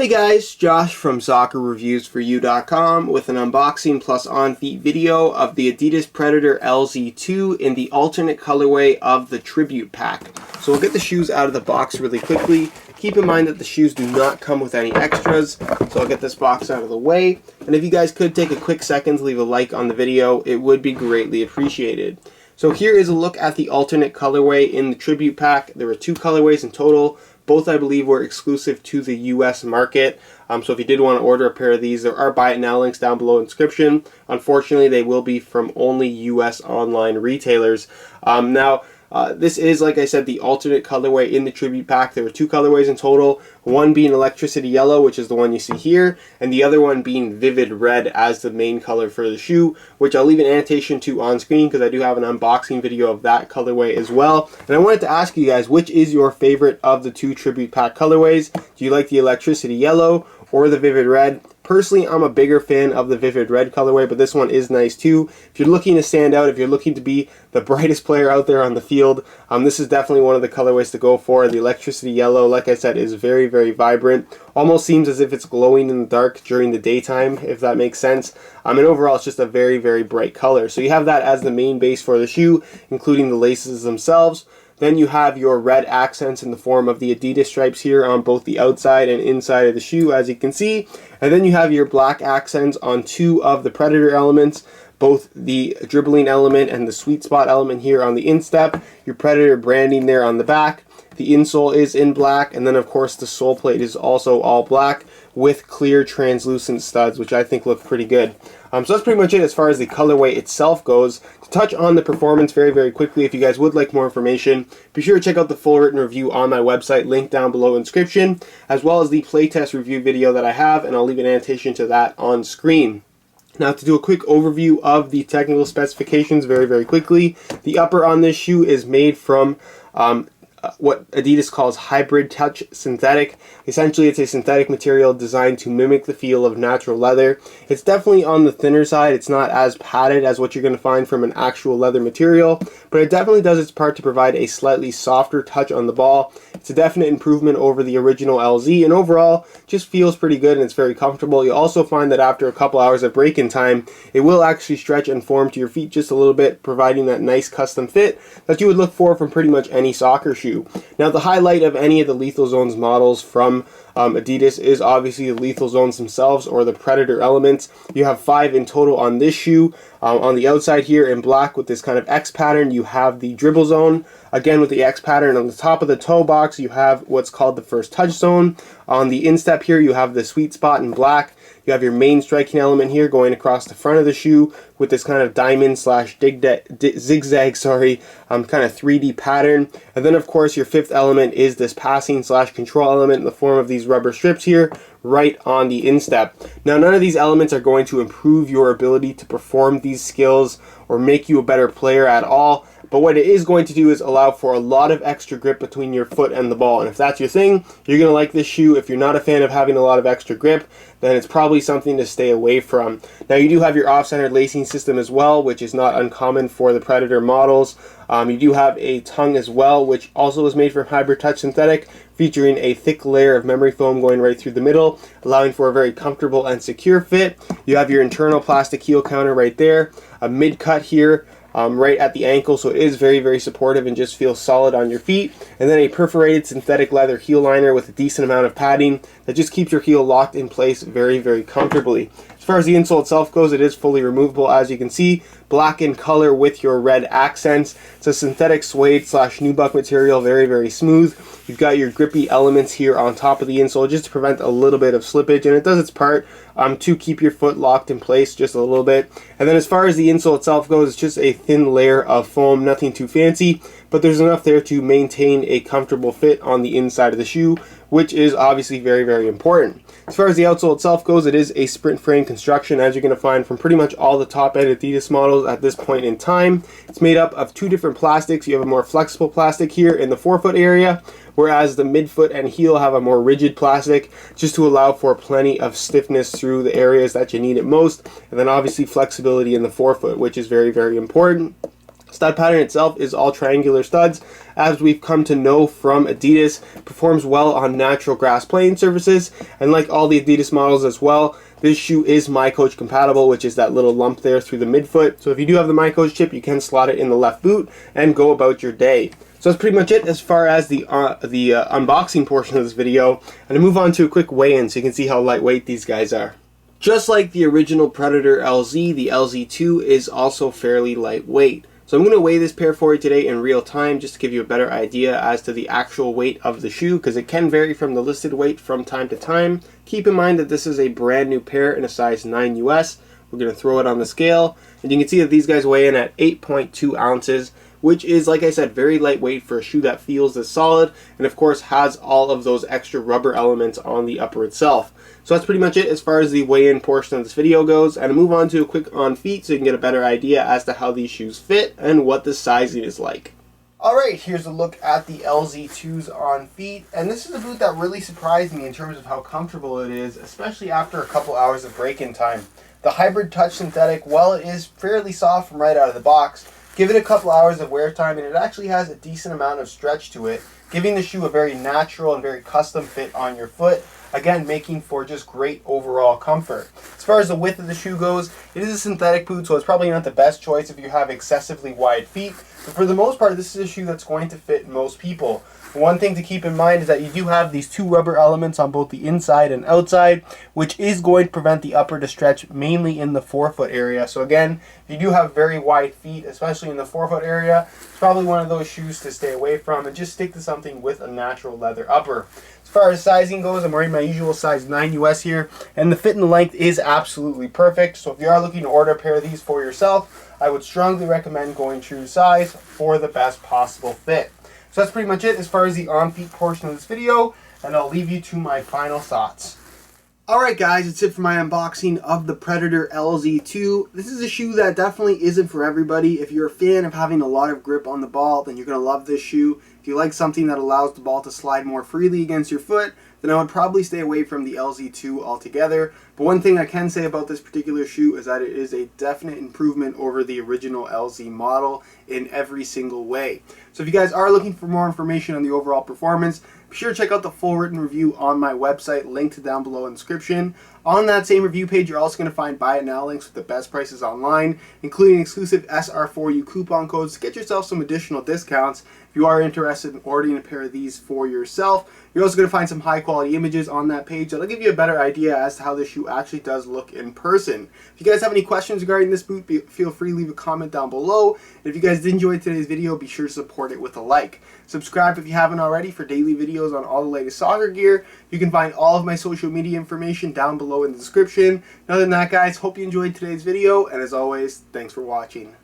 Hey guys, Josh from SoccerReviewsForYou.com with an unboxing plus on-feet video of the Adidas Predator LZ2 in the alternate colorway of the Tribute Pack. So we'll get the shoes out of the box really quickly. Keep in mind that the shoes do not come with any extras, so I'll get this box out of the way. And if you guys could take a quick second to leave a like on the video, it would be greatly appreciated. So here is a look at the alternate colorway in the Tribute Pack. There were 2 colorways in total. Both, I believe, were exclusive to the US market. So if you did want to order a pair of these, there are buy it now links down below in the description. Unfortunately, they will be from only US online retailers. This is, like I said, the alternate colorway in the Tribute Pack. There were 2 colorways in total, one being Electricity Yellow, which is the one you see here, and the other one being Vivid Red as the main color for the shoe, which I'll leave an annotation to on screen because I do have an unboxing video of that colorway as well. And I wanted to ask you guys, which is your favorite of the 2 Tribute Pack colorways? Do you like the Electricity Yellow or the Vivid Red? Personally, I'm a bigger fan of the Vivid Red colorway, but this one is nice too. If you're looking to stand out, if you're looking to be the brightest player out there on the field, this is definitely one of the colorways to go for. The Electricity Yellow, like I said, is very, very vibrant. Almost seems as if it's glowing in the dark during the daytime, if that makes sense. And overall, it's just a very, very bright color. So you have that as the main base for the shoe, including the laces themselves. Then you have your red accents in the form of the Adidas stripes here on both the outside and inside of the shoe, as you can see. And then you have your black accents on 2 of the Predator elements, both the dribbling element and the sweet spot element here on the instep. Your Predator branding there on the back. The insole is in black, and then of course the sole plate is also all black with clear translucent studs, which I think look pretty good. So that's pretty much it as far as the colorway itself goes. To touch on the performance very, very quickly, if you guys would like more information, be sure to check out the full written review on my website, linked down below in the description, as well as the playtest review video that I have, and I'll leave an annotation to that on screen. Now, to do a quick overview of the technical specifications very, very quickly, the upper on this shoe is made from what Adidas calls hybrid touch synthetic. Essentially, it's a synthetic material designed to mimic the feel of natural leather. It's definitely on the thinner side. It's not as padded as what you're going to find from an actual leather material, but it definitely does its part to provide a slightly softer touch on the ball. It's a definite improvement over the original LZ, and overall just feels pretty good and it's very comfortable. You'll also find that after a couple hours of break-in time, it will actually stretch and form to your feet just a little bit, providing that nice custom fit that you would look for from pretty much any soccer shoe. Now, the highlight of any of the Lethal Zones models from Adidas is obviously the Lethal Zones themselves, or the Predator elements. You have 5 in total on this shoe. On the outside here in black with this kind of X pattern, you have the dribble zone. Again with the X pattern, on the top of the toe box, you have what's called the first touch zone. On the instep here, you have the sweet spot in black. You have your main striking element here going across the front of the shoe with this kind of diamond slash zigzag, kind of 3D pattern. And then of course your 5th element is this passing slash control element in the form of these rubber strips here right on the instep. Now, none of these elements are going to improve your ability to perform these skills or make you a better player at all. But what it is going to do is allow for a lot of extra grip between your foot and the ball. And if that's your thing, you're going to like this shoe. If you're not a fan of having a lot of extra grip, then it's probably something to stay away from. Now, you do have your off-centered lacing system as well, which is not uncommon for the Predator models. You do have a tongue as well, which also is made from hybrid touch synthetic, featuring a thick layer of memory foam going right through the middle, allowing for a very comfortable and secure fit. You have your internal plastic heel counter right there, a mid-cut here, right at the ankle, so it is very, very supportive and just feels solid on your feet. And then a perforated synthetic leather heel liner with a decent amount of padding that just keeps your heel locked in place very, very comfortably. As far as the insole itself goes, it is fully removable, as you can see, black in color with your red accents. It's a synthetic suede slash nubuck material, very, very smooth. You've got your grippy elements here on top of the insole just to prevent a little bit of slippage, and it does its part to keep your foot locked in place just a little bit. And then as far as the insole itself goes, it's just a thin layer of foam, nothing too fancy, but there's enough there to maintain a comfortable fit on the inside of the shoe, which is obviously very, very important. As far as the outsole itself goes, it is a sprint frame construction, as you're going to find from pretty much all the top-end Adidas models at this point in time. It's made up of 2 different plastics. You have a more flexible plastic here in the forefoot area, whereas the midfoot and heel have a more rigid plastic, just to allow for plenty of stiffness through the areas that you need it most, and then obviously flexibility in the forefoot, which is very, very important. Stud pattern itself is all triangular studs, as we've come to know from Adidas. Performs well on natural grass playing surfaces, and like all the Adidas models as well, this shoe is MyCoach compatible, which is that little lump there through the midfoot. So if you do have the MyCoach chip, you can slot it in the left boot and go about your day. So that's pretty much it as far as the unboxing portion of this video. And to move on to a quick weigh-in so you can see how lightweight these guys are. Just like the original Predator LZ, the LZ2 is also fairly lightweight. So I'm going to weigh this pair for you today in real time just to give you a better idea as to the actual weight of the shoe, because it can vary from the listed weight from time to time. Keep in mind that this is a brand new pair in a size 9 US. We're going to throw it on the scale, and you can see that these guys weigh in at 8.2 ounces, which is, like I said, very lightweight for a shoe that feels this solid, and of course has all of those extra rubber elements on the upper itself. So that's pretty much it as far as the weigh-in portion of this video goes, and I'll move on to a quick on feet so you can get a better idea as to how these shoes fit and what the sizing is like. Alright, here's a look at the LZ2s on feet, and this is a boot that really surprised me in terms of how comfortable it is, especially after a couple hours of break-in time. The hybrid touch synthetic, while it is fairly soft from right out of the box, give it a couple hours of wear time and it actually has a decent amount of stretch to it, giving the shoe a very natural and very custom fit on your foot, again making for just great overall comfort. As far as the width of the shoe goes, it is a synthetic boot, so it's probably not the best choice if you have excessively wide feet, but for the most part this is a shoe that's going to fit most people. One thing to keep in mind is that you do have these two rubber elements on both the inside and outside, which is going to prevent the upper to stretch mainly in the forefoot area. So again, if you do have very wide feet, especially in the forefoot area, it's probably one of those shoes to stay away from and just stick to something with a natural leather upper. As far as sizing goes, I'm wearing my usual size 9 US here, and the fit and length is absolutely perfect. So if you are looking to order a pair of these for yourself, I would strongly recommend going true size for the best possible fit. So that's pretty much it as far as the on-feet portion of this video, and I'll leave you to my final thoughts. Alright guys, that's it for my unboxing of the Predator LZ2. This is a shoe that definitely isn't for everybody. If you're a fan of having a lot of grip on the ball, then you're going to love this shoe. If you like something that allows the ball to slide more freely against your foot, then I would probably stay away from the LZ2 altogether. But one thing I can say about this particular shoe is that it is a definite improvement over the original LZ model in every single way. So if you guys are looking for more information on the overall performance, be sure to check out the full written review on my website, linked down below in the description. On that same review page, you're also going to find buy it now links with the best prices online, including exclusive SR4U coupon codes to get yourself some additional discounts if you are interested in ordering a pair of these for yourself. You're also going to find some high quality images on that page that'll give you a better idea as to how this shoe actually does look in person. If you guys have any questions regarding this boot, feel free to leave a comment down below. And if you guys did enjoy today's video, be sure to support it with a like. Subscribe if you haven't already for daily videos on all the latest soccer gear. You can find all of my social media information down below in the description. Other than that guys, hope you enjoyed today's video, and as always, thanks for watching.